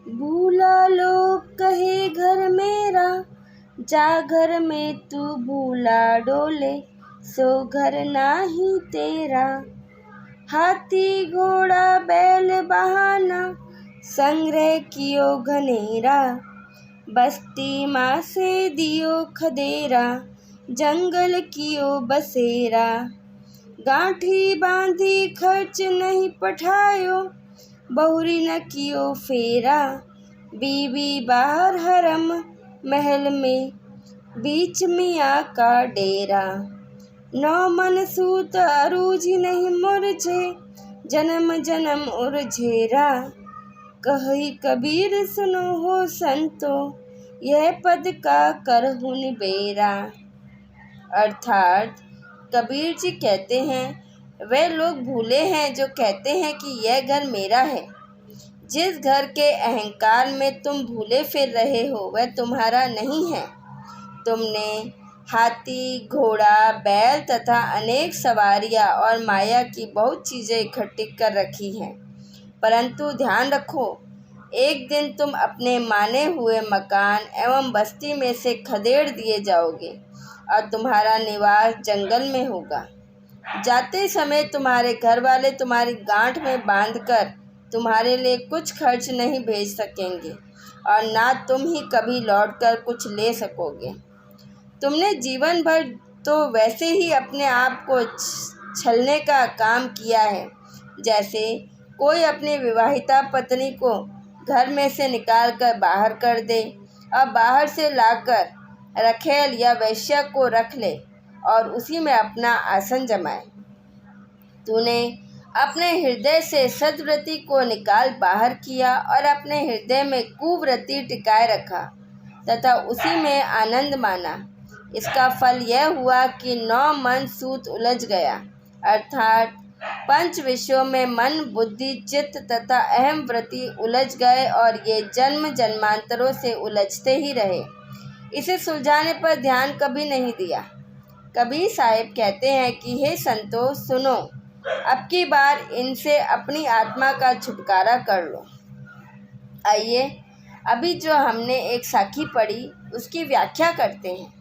भूला लोग कहे घर मेरा, जा घर में तू भूला डोले, सो घर नाही तेरा। हाथी घोड़ा बैल बहाना, संग्रह कियो घनेरा, बस्ती माँ से दियो खदेरा, जंगल कियो बसेरा। गांठी बांधी खर्च नहीं पठायो, बहुरी न कियो फेरा, बीबी बाहर हरम महल में, बीच मियाँ का डेरा। नौ मन सूत अरूज नहीं मुरझे, जन्म जन्म उरझेरा। कही कबीर सुनो हो संतो, यह पद का करहु निबेरा। अर्थात कबीर जी कहते हैं, वे लोग भूले हैं जो कहते हैं कि यह घर मेरा है। जिस घर के अहंकार में तुम भूले फिर रहे हो वह तुम्हारा नहीं है। तुमने हाथी, घोड़ा, बैल तथा अनेक सवारियां और माया की बहुत चीज़ें इकट्ठी कर रखी हैं, परंतु ध्यान रखो, एक दिन तुम अपने माने हुए मकान एवं बस्ती में से खदेड़ दिए जाओगे और तुम्हारा निवास जंगल में होगा। जाते समय तुम्हारे घर वाले तुम्हारी गांठ में बांधकर तुम्हारे लिए कुछ खर्च नहीं भेज सकेंगे और ना तुम ही कभी लौटकर कुछ ले सकोगे। तुमने जीवन भर तो वैसे ही अपने आप को छलने का काम किया है, जैसे कोई अपनी विवाहिता पत्नी को घर में से निकाल कर बाहर कर दे और बाहर से लाकर रखेल या वैश्या को रख ले और उसी में अपना आसन जमाए। तूने अपने हृदय से सद्वृत्ति को निकाल बाहर किया और अपने हृदय में कुवृत्ति टिकाए रखा तथा उसी में आनंद माना। इसका फल यह हुआ कि 9 मन सूत उलझ गया, अर्थात 5 विषयों में मन, बुद्धि, चित्त तथा अहम वृत्ति उलझ गए और ये जन्म जन्मांतरों से उलझते ही रहे। इसे सुलझाने पर ध्यान कभी नहीं दिया। कबीर साहिब कहते हैं कि हे संतो सुनो, अब की बार इनसे अपनी आत्मा का छुटकारा कर लो। आइए अभी जो हमने एक साखी पढ़ी उसकी व्याख्या करते हैं।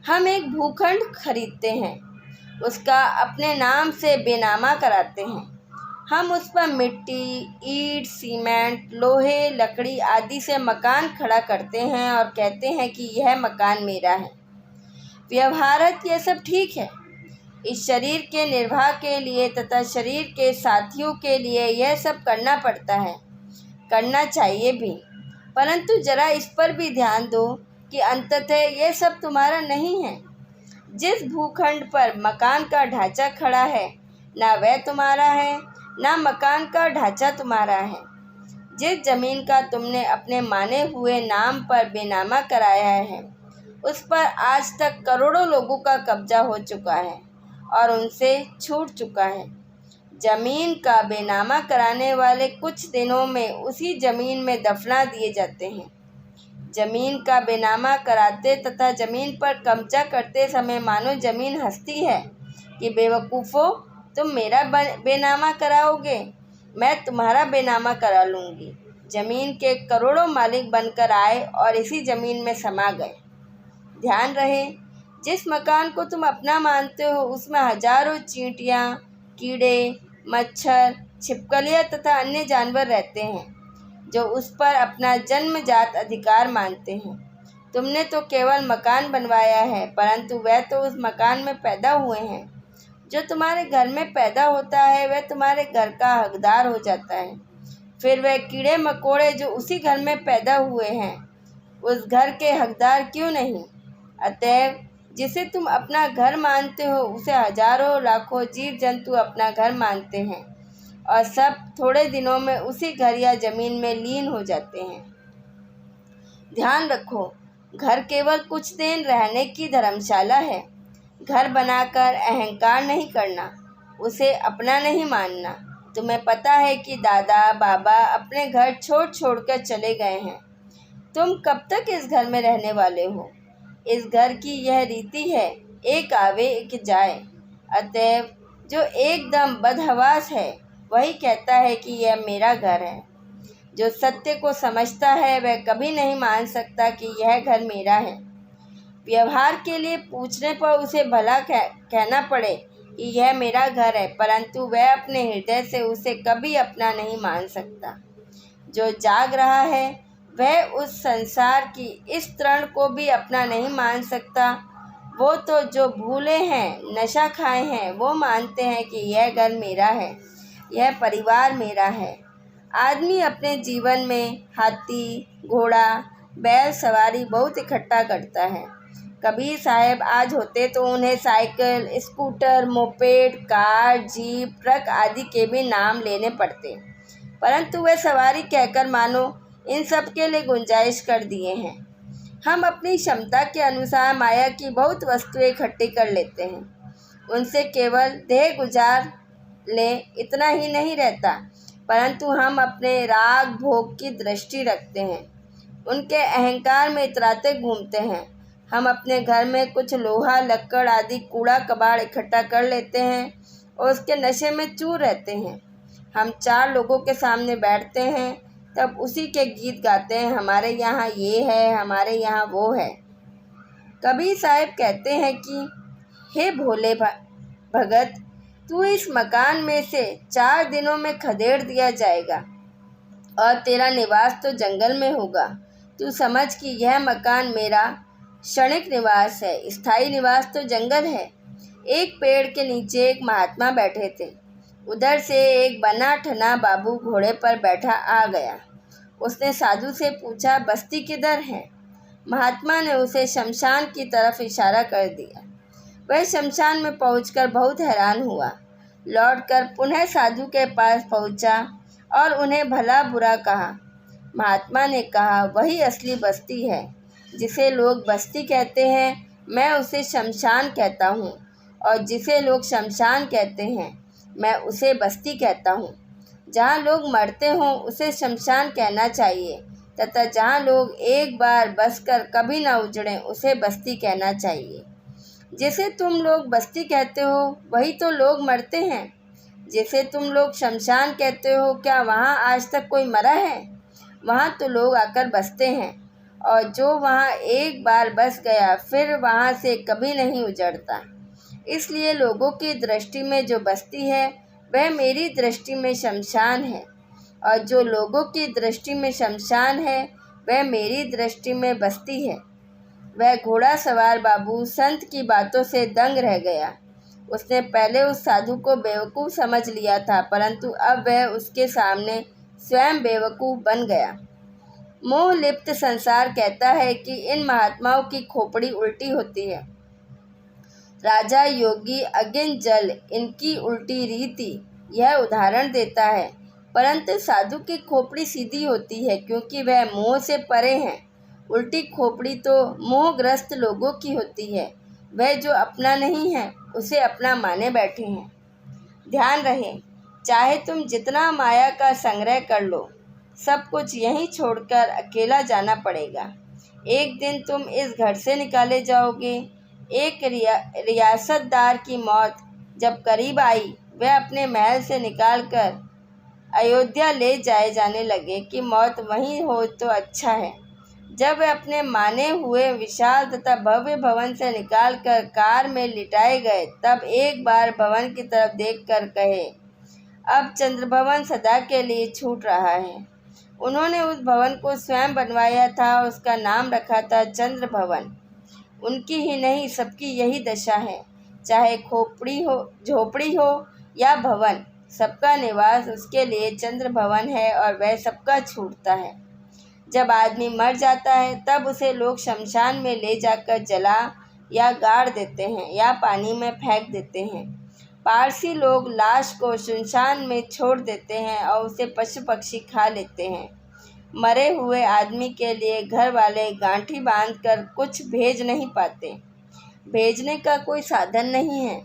हम एक भूखंड खरीदते हैं, उसका अपने नाम से बेनामा कराते हैं। हम उस पर मिट्टी, ईंट, सीमेंट, लोहे, लकड़ी आदि से मकान खड़ा करते हैं और कहते हैं कि यह मकान मेरा है। व्यवहारत यह सब ठीक है। इस शरीर के निर्वाह के लिए तथा शरीर के साथियों के लिए यह सब करना पड़ता है, करना चाहिए भी, परंतु जरा इस पर भी ध्यान दो कि अंततः यह सब तुम्हारा नहीं है। जिस भूखंड पर मकान का ढांचा खड़ा है, ना वह तुम्हारा है, ना मकान का ढांचा तुम्हारा है। जिस जमीन का तुमने अपने माने हुए नाम पर बेनामा कराया है, उस पर आज तक करोड़ों लोगों का कब्जा हो चुका है और उनसे छूट चुका है। जमीन का बेनामा कराने वाले कुछ दिनों में उसी जमीन में दफना दिए जाते हैं। जमीन का बेनामा कराते तथा जमीन पर कब्जा करते समय मानो जमीन हंसती है कि बेवकूफ़ों, तुम मेरा बेनामा कराओगे, मैं तुम्हारा बेनामा करा लूँगी। जमीन के करोड़ों मालिक बनकर आए और इसी जमीन में समा गए। ध्यान रहे, जिस मकान को तुम अपना मानते हो उसमें हजारों चींटियाँ, कीड़े, मच्छर, छिपकलियाँ तथा अन्य जानवर रहते हैं जो उस पर अपना जन्मजात अधिकार मानते हैं। तुमने तो केवल मकान बनवाया है, परंतु वह तो उस मकान में पैदा हुए हैं। जो तुम्हारे घर में पैदा होता है वह तुम्हारे घर का हकदार हो जाता है। फिर वह कीड़े मकोड़े जो उसी घर में पैदा हुए हैं उस घर के हकदार क्यों नहीं? अतएव जिसे तुम अपना घर मानते हो उसे हजारों लाखों जीव जंतु अपना घर मानते हैं और सब थोड़े दिनों में उसी घर या जमीन में लीन हो जाते हैं। ध्यान रखो, घर केवल कुछ दिन रहने की धर्मशाला है। घर बनाकर अहंकार नहीं करना, उसे अपना नहीं मानना। तुम्हें पता है कि दादा बाबा अपने घर छोड़ कर चले गए हैं। तुम कब तक इस घर में रहने वाले हो? इस घर की यह रीति है, एक आवे एक जाए। अतएव जो एकदम बदहवास है वही कहता है कि यह मेरा घर है। जो सत्य को समझता है वह कभी नहीं मान सकता कि यह घर मेरा है। व्यवहार के लिए पूछने पर उसे भला कहना पड़े कि यह मेरा घर है, परंतु वह अपने हृदय से उसे कभी अपना नहीं मान सकता। जो जाग रहा है वह उस संसार की इस तृण को भी अपना नहीं मान सकता। वो तो जो भूले हैं, नशा खाए हैं, वो मानते हैं कि यह घर मेरा है, यह परिवार मेरा है। आदमी अपने जीवन में हाथी, घोड़ा, बैल सवारी बहुत इकट्ठा करता है। कबीर साहब आज होते तो उन्हें cycle, scooter, moped, car, jeep, truck आदि के भी नाम लेने पड़ते, परंतु वे सवारी कहकर मानो इन सब के लिए गुंजाइश कर दिए हैं। हम अपनी क्षमता के अनुसार माया की बहुत वस्तुएं इकट्ठी कर लेते हैं, उनसे केवल देह गुजार लें इतना ही नहीं रहता, परंतु हम अपने राग भोग की दृष्टि रखते हैं, उनके अहंकार में इतराते घूमते हैं। हम अपने घर में कुछ लोहा, लक्कड़ आदि कूड़ा कबाड़ इकट्ठा कर लेते हैं और उसके नशे में चूर रहते हैं। हम 4 लोगों के सामने बैठते हैं तब उसी के गीत गाते हैं, हमारे यहाँ ये है, हमारे यहाँ वो है। कबीर साहब कहते हैं कि हे भोले भगत, तू इस मकान में से 4 दिनों में खदेड़ दिया जाएगा और तेरा निवास तो जंगल में होगा। तू समझ कि यह मकान मेरा क्षणिक निवास है, स्थायी निवास तो जंगल है। एक पेड़ के नीचे एक महात्मा बैठे थे। उधर से एक बना ठना बाबू घोड़े पर बैठा आ गया। उसने साधु से पूछा, बस्ती किधर है? महात्मा ने उसे शमशान की तरफ इशारा कर दिया। वह शमशान में पहुंचकर बहुत हैरान हुआ। लौटकर पुनः साधु के पास पहुंचा और उन्हें भला बुरा कहा। महात्मा ने कहा, वही असली बस्ती है, जिसे लोग बस्ती कहते हैं मैं उसे शमशान कहता हूँ, और जिसे लोग शमशान कहते हैं मैं उसे बस्ती कहता हूँ। जहाँ लोग मरते हों उसे शमशान कहना चाहिए, तथा जहाँ लोग एक बार बसकर कभी न उजड़ें उसे बस्ती कहना चाहिए। जिसे तुम लोग बस्ती कहते हो वही तो लोग मरते हैं। जिसे तुम लोग शमशान कहते हो, क्या वहाँ आज तक कोई मरा है? वहाँ तो लोग आकर बसते हैं, और जो वहाँ एक बार बस गया फिर वहाँ से कभी नहीं उजड़ता। इसलिए लोगों की दृष्टि में जो बस्ती है वह मेरी दृष्टि में शमशान है, और जो लोगों की दृष्टि में शमशान है वह मेरी दृष्टि में बस्ती है। वह घोड़ा सवार बाबू संत की बातों से दंग रह गया। उसने पहले उस साधु को बेवकूफ़ समझ लिया था, परंतु अब वह उसके सामने स्वयं बेवकूफ़ बन गया। मोह लिप्त संसार कहता है कि इन महात्माओं की खोपड़ी उल्टी होती है। राजा, योगी, अगिन, जल, इनकी उल्टी रीति यह उदाहरण देता है, परंतु साधु की खोपड़ी सीधी होती है, क्योंकि वह मोह से परे हैं। उल्टी खोपड़ी तो मोहग्रस्त लोगों की होती है, वह जो अपना नहीं है उसे अपना माने बैठे हैं। ध्यान रहे, चाहे तुम जितना माया का संग्रह कर लो, सब कुछ यहीं छोड़कर अकेला जाना पड़ेगा। एक दिन तुम इस घर से निकाले जाओगे। एक रियासतदार की मौत जब करीब आई, वह अपने महल से निकालकर अयोध्या ले जाने लगे कि मौत वहीं हो तो अच्छा है। जब वह अपने माने हुए विशाल तथा भव्य भवन से निकालकर कार में लिटाए गए, तब एक बार भवन की तरफ देखकर कहे, अब चंद्र भवन सदा के लिए छूट रहा है। उन्होंने उस भवन को स्वयं बनवाया था, उसका नाम रखा था चंद्र भवन। उनकी ही नहीं, सबकी यही दशा है। चाहे खोपड़ी हो, झोपड़ी हो या भवन, सबका निवास उसके लिए चंद्र भवन है, और वह सबका छूटता है। जब आदमी मर जाता है तब उसे लोग शमशान में ले जाकर जला या गाड़ देते हैं या पानी में फेंक देते हैं। पारसी लोग लाश को सुनसान में छोड़ देते हैं और उसे पशु पक्षी खा लेते हैं। मरे हुए आदमी के लिए घर वाले गांठी बांधकर कुछ भेज नहीं पाते। भेजने का कोई साधन नहीं है।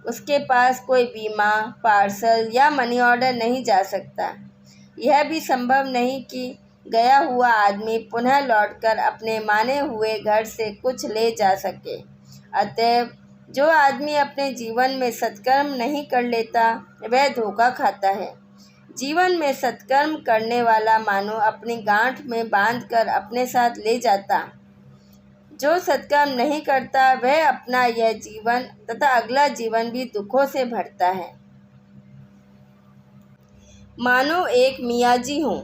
उसके पास कोई बीमा, पार्सल या मनी ऑर्डर नहीं जा सकता। यह भी संभव नहीं कि गया हुआ आदमी पुनः लौटकर अपने माने हुए घर से कुछ ले जा सके। अतएव जो आदमी अपने जीवन में सत्कर्म नहीं कर लेता वह धोखा खाता है। जीवन में सत्कर्म करने वाला मानो अपनी गांठ में बांधकर अपने साथ ले जाता। जो सत्कर्म नहीं करता वह अपना यह जीवन तथा अगला जीवन भी दुखों से भरता है। मानो एक मियाजी हों,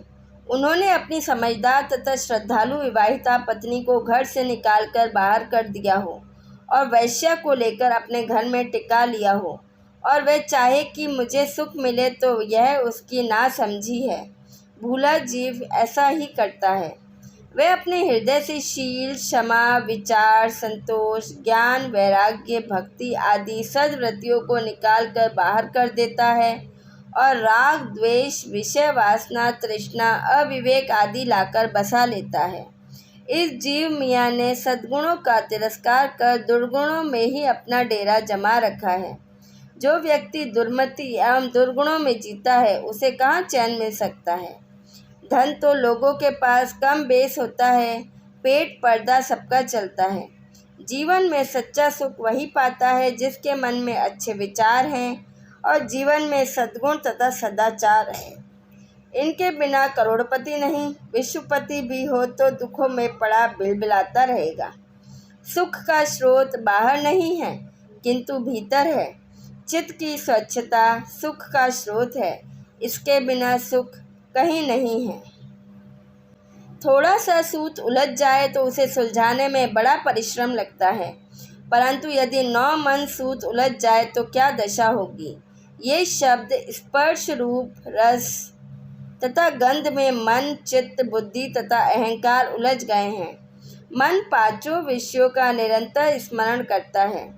उन्होंने अपनी समझदार तथा श्रद्धालु विवाहिता पत्नी को घर से निकालकर बाहर कर दिया हो और वैश्या को लेकर अपने घर में टिका लिया हो, और वह चाहे कि मुझे सुख मिले तो यह उसकी नासमझी है। भूला जीव ऐसा ही करता है। वह अपने हृदय से शील, क्षमा, विचार, संतोष, ज्ञान, वैराग्य, भक्ति आदि सद्वृत्तियों को निकाल कर बाहर कर देता है और राग, द्वेष, विषय वासना, तृष्णा, अविवेक आदि लाकर बसा लेता है। इस जीव मियाँ ने सद्गुणों का तिरस्कार कर दुर्गुणों में ही अपना डेरा जमा रखा है। जो व्यक्ति दुर्मति एवं दुर्गुणों में जीता है उसे कहाँ चैन मिल सकता है। धन तो लोगों के पास कम बेस होता है, पेट पर्दा सबका चलता है। जीवन में सच्चा सुख वही पाता है जिसके मन में अच्छे विचार हैं और जीवन में सद्गुण तथा सदाचार है। इनके बिना करोड़पति नहीं, विश्वपति भी हो तो दुखों में पड़ा बिलबिलाता रहेगा। सुख का स्रोत बाहर नहीं है किंतु भीतर है। चित्त की स्वच्छता सुख का स्रोत है, इसके बिना सुख कहीं नहीं है। थोड़ा सा सूत उलझ जाए तो उसे सुलझाने में बड़ा परिश्रम लगता है, परंतु यदि 9 मन सूत उलझ जाए तो क्या दशा होगी। ये शब्द स्पर्श, रूप, रस तथा गंध में मन, चित्त, बुद्धि तथा अहंकार उलझ गए हैं। मन 5 विषयों का निरंतर स्मरण करता है,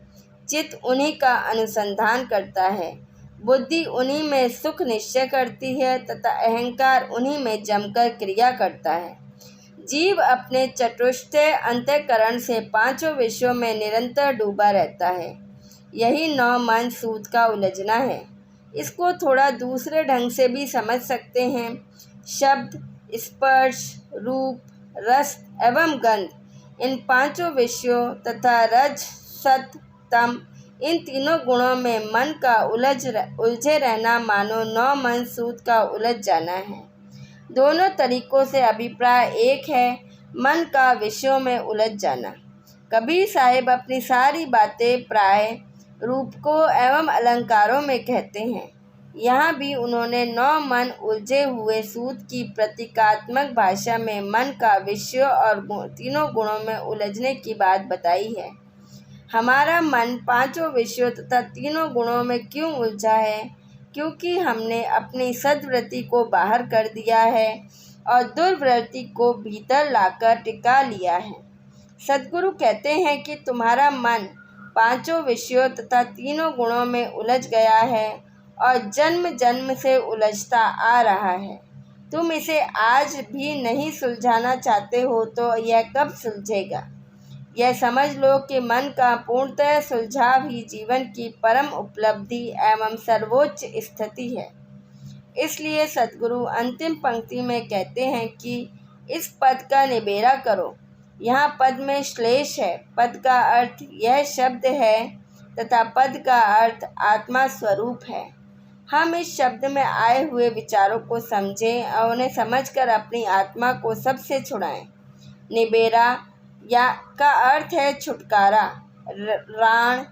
चित्त उन्हीं का अनुसंधान करता है, बुद्धि उन्हीं में सुख निश्चय करती है तथा अहंकार उन्हीं में जमकर क्रिया करता है। जीव अपने चतुष्ट अंतःकरण से 5 विषयों में निरंतर डूबा रहता है। यही 9 मन सूत का उलझना है। इसको थोड़ा दूसरे ढंग से भी समझ सकते हैं। शब्द, स्पर्श, रूप, रस एवं गंध, इन 5 विषयों तथा रज, सत, तम, इन तीनों गुणों में मन का उलझे रहना मानो 9 मन सूत का उलझ जाना है। दोनों तरीकों से अभिप्राय एक है, मन का विषयों में उलझ जाना। कबीर साहिब अपनी सारी बातें प्राय रूप को एवं अलंकारों में कहते हैं। यहाँ भी उन्होंने 9 मन उलझे हुए सूत की प्रतीकात्मक भाषा में मन का विषयों और तीनों गुणों में उलझने की बात बताई है। हमारा मन 5 विषयों तथा तीनों गुणों में क्यों उलझा है? क्योंकि हमने अपनी सद्वृत्ति को बाहर कर दिया है और दुर्वृत्ति को भीतर लाकर टिका लिया है। सद्गुरु कहते हैं कि तुम्हारा मन 5 विषयों तथा तीनों गुणों में उलझ गया है और जन्म जन्म से उलझता आ रहा है। तुम इसे आज भी नहीं सुलझाना चाहते हो तो यह कब सुलझेगा? यह समझ लो कि मन का पूर्णतः सुलझाव ही जीवन की परम उपलब्धि एवं सर्वोच्च स्थिति है। इसलिए सद्गुरु अंतिम पंक्ति में कहते हैं कि इस पद का निबेरा करो। यहाँ पद में श्लेष है। पद का अर्थ यह शब्द है तथा पद का अर्थ आत्मा स्वरूप है। हम इस शब्द में आए हुए विचारों को समझें और उन्हें समझकर अपनी आत्मा को सबसे छुड़ाएं। निबेरा या का अर्थ है छुटकारा, राण,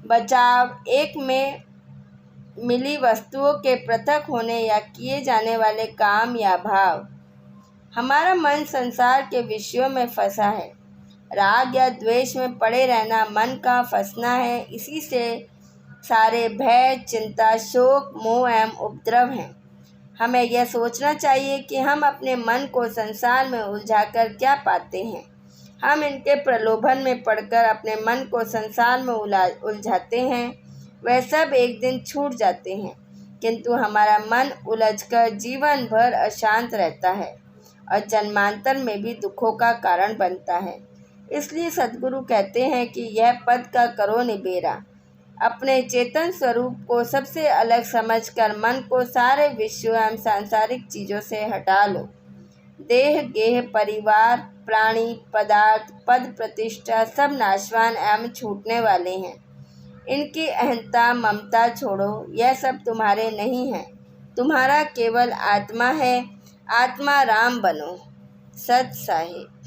बचाव, एक में मिली वस्तुओं के पृथक होने या किए जाने वाले काम या भाव। हमारा मन संसार के विषयों में फंसा है। राग या द्वेष में पड़े रहना मन का फंसना है। इसी से सारे भय, चिंता, शोक, मोह एवं उपद्रव हैं। हमें यह सोचना चाहिए कि हम अपने मन को संसार में उलझाकर क्या पाते हैं। हम इनके प्रलोभन में पड़कर अपने मन को संसार में उलझाते हैं। वह सब एक दिन छूट जाते हैं, किंतु हमारा मन उलझकर जीवन भर अशांत रहता है और जन्मांतर में भी दुखों का कारण बनता है। इसलिए सद्गुरु कहते हैं कि यह पद का करो निबेरा। अपने चेतन स्वरूप को सबसे अलग समझकर मन को सारे विषयों एवं सांसारिक चीज़ों से हटा लो। देह, गेह, परिवार, प्राणी, पदार्थ, पद, प्रतिष्ठा सब नाशवान एवं छूटने वाले हैं। इनकी अहंता, ममता छोड़ो। यह सब तुम्हारे नहीं हैं। तुम्हारा केवल आत्मा है। आत्मा राम बनो। सत साहिब।